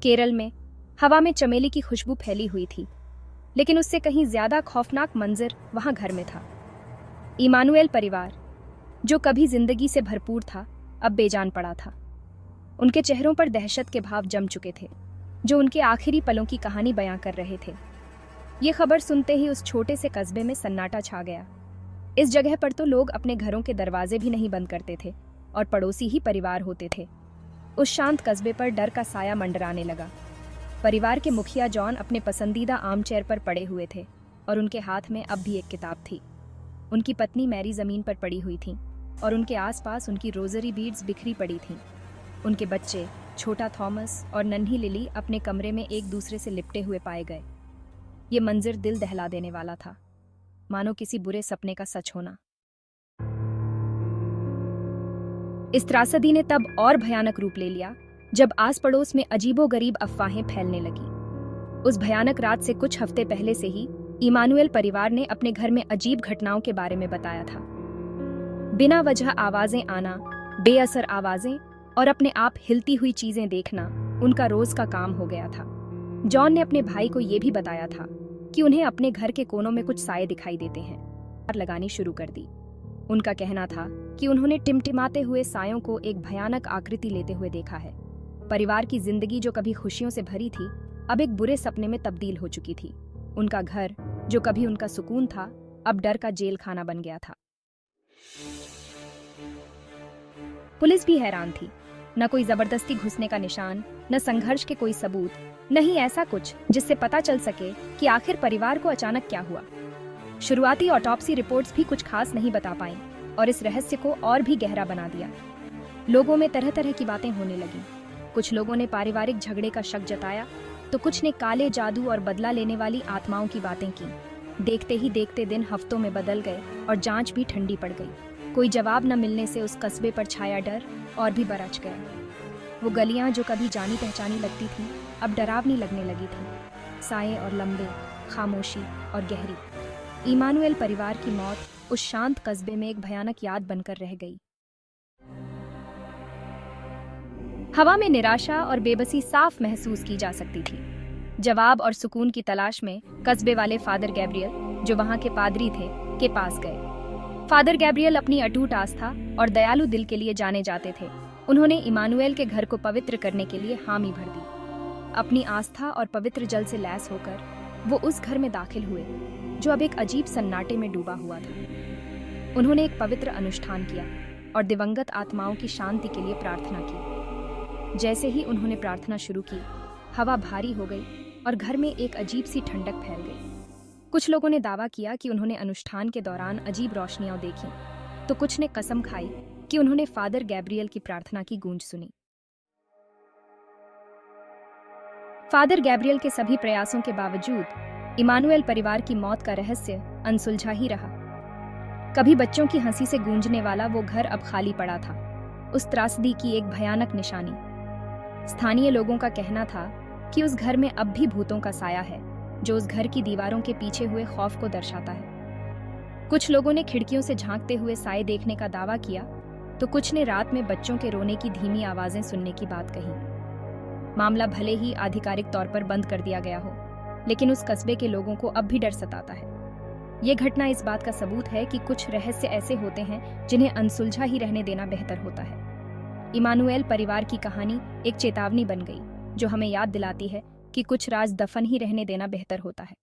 केरल में हवा में चमेली की खुशबू फैली हुई थी, लेकिन उससे कहीं ज्यादा खौफनाक मंजर वहां घर में था। इमानुएल परिवार, जो कभी जिंदगी से भरपूर था, अब बेजान पड़ा था। उनके चेहरों पर दहशत के भाव जम चुके थे, जो उनके आखिरी पलों की कहानी बयां कर रहे थे। ये खबर सुनते ही उस छोटे से कस्बे में सन्नाटा छा गया। इस जगह पर तो लोग अपने घरों के दरवाजे भी नहीं बंद करते थे और पड़ोसी ही परिवार होते थे। उस शांत कस्बे पर डर का साया मंडराने लगा। परिवार के मुखिया जॉन अपने पसंदीदा आम चेयर पर पड़े हुए थे और उनके हाथ में अब भी एक किताब थी। उनकी पत्नी मैरी जमीन पर पड़ी हुई थी और उनके आसपास उनकी रोजरी बीड्स बिखरी पड़ी थीं। उनके बच्चे, छोटा थॉमस और नन्ही लिली, अपने कमरे में एक दूसरे से लिपटे हुए पाए गए। ये मंजर दिल दहला देने वाला था, मानो किसी बुरे सपने का सच होना। इस त्रासदी ने तब और भयानक रूप ले लिया जब आस पड़ोस में अजीबोगरीब अफवाहें फैलने लगी। उस भयानक रात से कुछ हफ्ते पहले से ही इमानुएल परिवार ने अपने घर में अजीब घटनाओं के बारे में बताया था। बिना वजह आवाजें आना, बेअसर आवाजें और अपने आप हिलती हुई चीजें देखना उनका रोज का काम हो गया था। जॉन ने अपने भाई को यह भी बताया था कि उन्हें अपने घर के कोनों में कुछ साए दिखाई देते हैं। लगानी शुरू कर दी। उनका कहना था कि उन्होंने टिमटिमाते हुए सायों को एक भयानक आकृति लेते हुए देखा है। परिवार की जिंदगी, जो कभी खुशियों से भरी थी, अब एक बुरे सपने में तब्दील हो चुकी थी। उनका घर, जो कभी उनका सुकून था, अब डर का जेल खाना बन गया था। पुलिस भी हैरान थी। न कोई जबरदस्ती घुसने का निशान, न संघर्ष के कोई सबूत, नहीं ऐसा कुछ जिससे पता चल सके कि आखिर परिवार को अचानक क्या हुआ। शुरुआती ऑटोप्सी रिपोर्ट्स भी कुछ खास नहीं बता पाईं और इस रहस्य को और भी गहरा बना दिया। लोगों में तरह तरह की बातें होने लगीं। कुछ लोगों ने पारिवारिक झगड़े का शक जताया, तो कुछ ने काले जादू और बदला लेने वाली आत्माओं की बातें की। देखते ही देखते दिन हफ्तों में बदल गए और जांच भी ठंडी पड़ गई। कोई जवाब न मिलने से उस कस्बे पर छाया डर और भी बरछ गया। वो गलियां जो कभी जानी पहचानी लगती थीं, अब डरावनी लगने लगी थीं। साए और लंबे, खामोशी और गहरी। इमानुएल परिवार की मौत उस शांत कस्बे में एक भयानक याद बनकर रह गई। हवा में निराशा और बेबसी साफ महसूस की जा सकती थी। जवाब और सुकून की तलाश में कस्बे वाले फादर गैब्रियल, जो वहां के पादरी थे, के पास गए। फादर गैब्रियल अपनी अटूट आस्था और दयालु दिल के लिए जाने जाते थे। उन्होंने इमानुएल के घर को पवित्र करने के लिए हामी भर दी। अपनी आस्था और पवित्र जल से लैस होकर वो उस घर में दाखिल हुए, जो अब एक अजीब सन्नाटे में डूबा हुआ था। उन्होंने एक पवित्र अनुष्ठान किया और दिवंगत आत्माओं की शांति के लिए प्रार्थना की। जैसे ही उन्होंने प्रार्थना शुरू की, हवा भारी हो गई और घर में एक अजीब सी ठंडक फैल गई। कुछ लोगों ने दावा किया कि उन्होंने अनुष्ठान के दौरान अजीब रोशनियां देखी, तो कुछ ने कसम खाई कि उन्होंने फादर गैब्रियल की प्रार्थना की गूंज सुनी। फादर गैब्रियल के सभी प्रयासों के बावजूद इमानुएल परिवार की मौत का रहस्य अनसुलझा ही रहा। कभी बच्चों की हंसी से गूंजने वाला वो घर अब खाली पड़ा था, उस त्रासदी की एक भयानक निशानी। स्थानीय लोगों का कहना था कि उस घर में अब भी भूतों का साया है, जो उस घर की दीवारों के पीछे हुए खौफ को दर्शाता है। कुछ लोगों ने खिड़कियों से झांकते हुए साए देखने का दावा किया, तो कुछ ने रात में बच्चों के रोने की धीमी आवाजें सुनने की बात कही। मामला भले ही आधिकारिक तौर पर बंद कर दिया गया हो, लेकिन उस कस्बे के लोगों को अब भी डर सताता है। ये घटना इस बात का सबूत है कि कुछ रहस्य ऐसे होते हैं जिन्हें अनसुलझा ही रहने देना बेहतर होता है। इमानुएल परिवार की कहानी एक चेतावनी बन गई, जो हमें याद दिलाती है कि कुछ राज दफन ही रहने देना बेहतर होता है।